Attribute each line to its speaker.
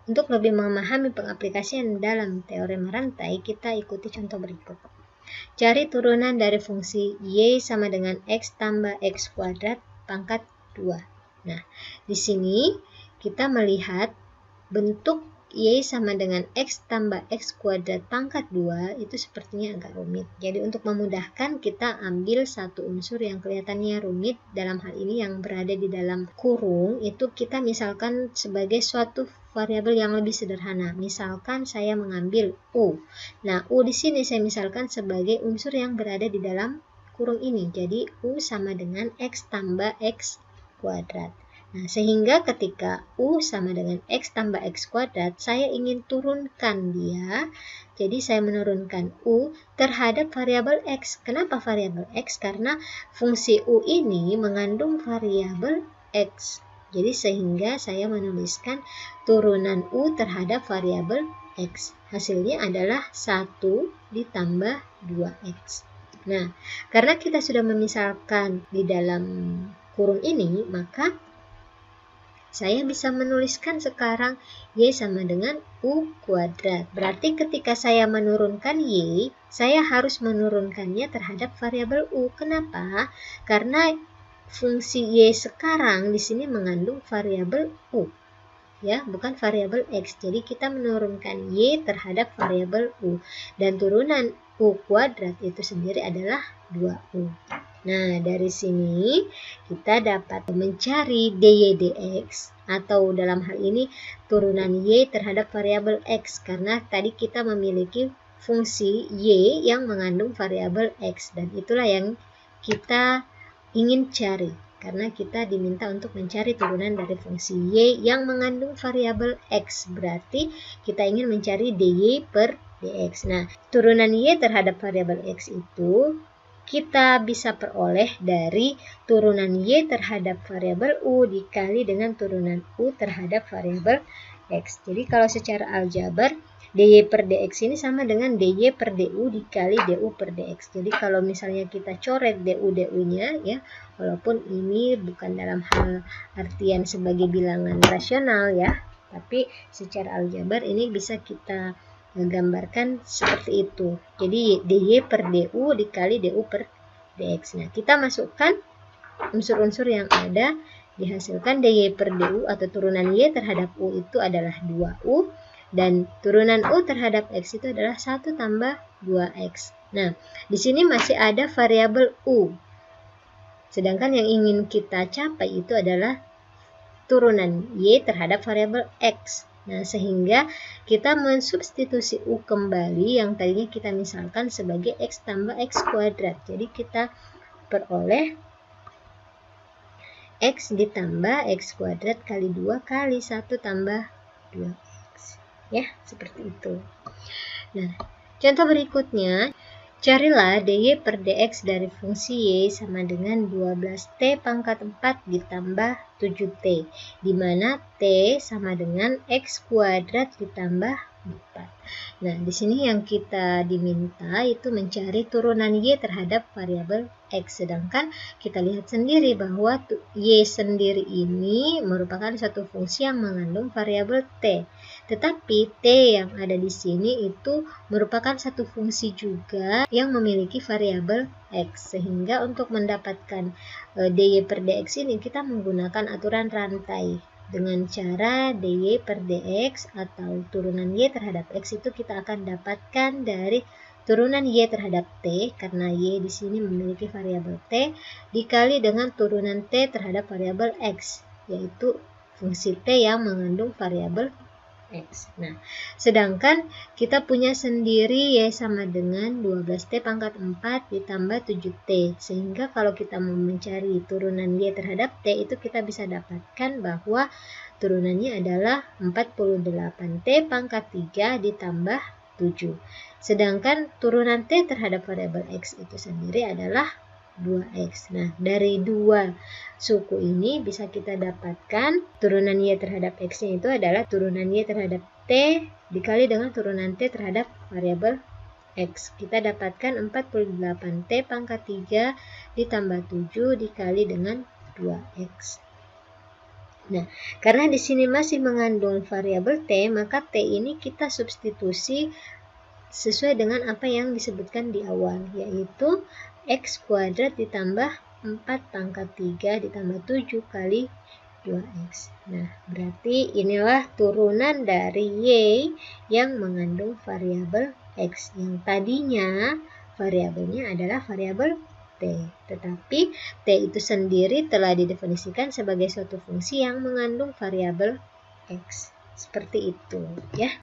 Speaker 1: Untuk lebih memahami pengaplikasian dalam teorema rantai, kita ikuti contoh berikut. Cari turunan dari fungsi Y sama dengan X tambah X kuadrat pangkat 2. Nah, di sini kita melihat bentuk Y sama dengan X tambah X kuadrat pangkat 2 itu sepertinya agak rumit. Jadi untuk memudahkan kita ambil satu unsur yang kelihatannya rumit, dalam hal ini yang berada di dalam kurung, itu kita misalkan sebagai suatu variabel yang lebih sederhana. Misalkan saya mengambil U. Nah, U di sini saya misalkan sebagai unsur yang berada di dalam kurung ini. Jadi U sama dengan X tambah X kuadrat. Nah, sehingga ketika U sama dengan X tambah X kuadrat, saya ingin turunkan dia. Jadi saya menurunkan U terhadap variabel X. Kenapa variabel X? Karena fungsi U ini mengandung variabel X. Jadi sehingga saya menuliskan turunan U terhadap variabel X. Hasilnya adalah 1 ditambah 2X. Nah, karena kita sudah memisalkan di dalam kurung ini, maka saya bisa menuliskan sekarang Y sama dengan U kuadrat. Berarti ketika saya menurunkan Y, saya harus menurunkannya terhadap variabel U. Kenapa? Karena fungsi Y sekarang di sini mengandung variabel U. Ya, bukan variabel X. Jadi kita menurunkan Y terhadap variabel U. Dan turunan U kuadrat itu sendiri adalah 2U. Nah, dari sini kita dapat mencari dy dx, atau dalam hal ini turunan Y terhadap variabel X, karena tadi kita memiliki fungsi Y yang mengandung variabel X, dan itulah yang kita ingin cari, karena kita diminta untuk mencari turunan dari fungsi Y yang mengandung variabel X. Berarti kita ingin mencari dy per dx. Nah, turunan Y terhadap variabel X itu kita bisa peroleh dari turunan Y terhadap variabel U dikali dengan turunan U terhadap variabel X. Jadi kalau secara aljabar, dy per dx ini sama dengan dy per du dikali du per dx. Jadi kalau misalnya kita coret du-nya, ya, walaupun ini bukan dalam hal artian sebagai bilangan rasional, ya, tapi secara aljabar ini bisa kita menggambarkan seperti itu. Jadi dy per du dikali du per dx. Nah, kita masukkan unsur-unsur yang ada, dihasilkan dy per du atau turunan Y terhadap U itu adalah 2U, dan turunan U terhadap X itu adalah 1 tambah 2X. Nah, di sini masih ada variabel U. Sedangkan yang ingin kita capai itu adalah turunan Y terhadap variabel X. Nah, sehingga kita mensubstitusi U kembali yang tadinya kita misalkan sebagai X tambah X kuadrat. Jadi kita peroleh X ditambah X kuadrat kali 2 kali 1 tambah 2X. Ya, seperti itu. Nah, contoh berikutnya, carilah dy per dx dari fungsi Y sama dengan 12t pangkat 4 ditambah 7t, di mana t sama dengan x kuadrat ditambah 4. Nah, di sini yang kita diminta itu mencari turunan Y terhadap variabel X. Sedangkan kita lihat sendiri bahwa Y sendiri ini merupakan satu fungsi yang mengandung variabel T. Tetapi T yang ada di sini itu merupakan satu fungsi juga yang memiliki variabel X. Sehingga untuk mendapatkan dy per dx ini kita menggunakan aturan rantai. Dengan cara dy per dx atau turunan Y terhadap X itu kita akan dapatkan dari turunan Y terhadap T, karena Y di sini memiliki variabel T, dikali dengan turunan T terhadap variabel X, yaitu fungsi T yang mengandung variabel X. Nah, sedangkan kita punya sendiri Y sama dengan 12T pangkat 4 ditambah 7T. Sehingga kalau kita mau mencari turunan Y terhadap T, itu kita bisa dapatkan bahwa turunannya adalah 48T pangkat 3 ditambah 7. Sedangkan turunan T terhadap variabel X itu sendiri adalah 2X. Nah, dari dua suku ini bisa kita dapatkan turunan Y terhadap X-nya itu adalah turunan Y terhadap T dikali dengan turunan T terhadap variabel X. Kita dapatkan 48T pangkat 3 ditambah 7 dikali dengan 2X. Nah, karena di sini masih mengandung variabel T, maka T ini kita substitusi sesuai dengan apa yang disebutkan di awal, yaitu X kuadrat ditambah 4 pangkat 3 ditambah 7 kali 2X. Nah, berarti inilah turunan dari Y yang mengandung variabel X, yang tadinya variabelnya adalah variabel T, tetapi T itu sendiri telah didefinisikan sebagai suatu fungsi yang mengandung variabel X. Seperti itu, ya.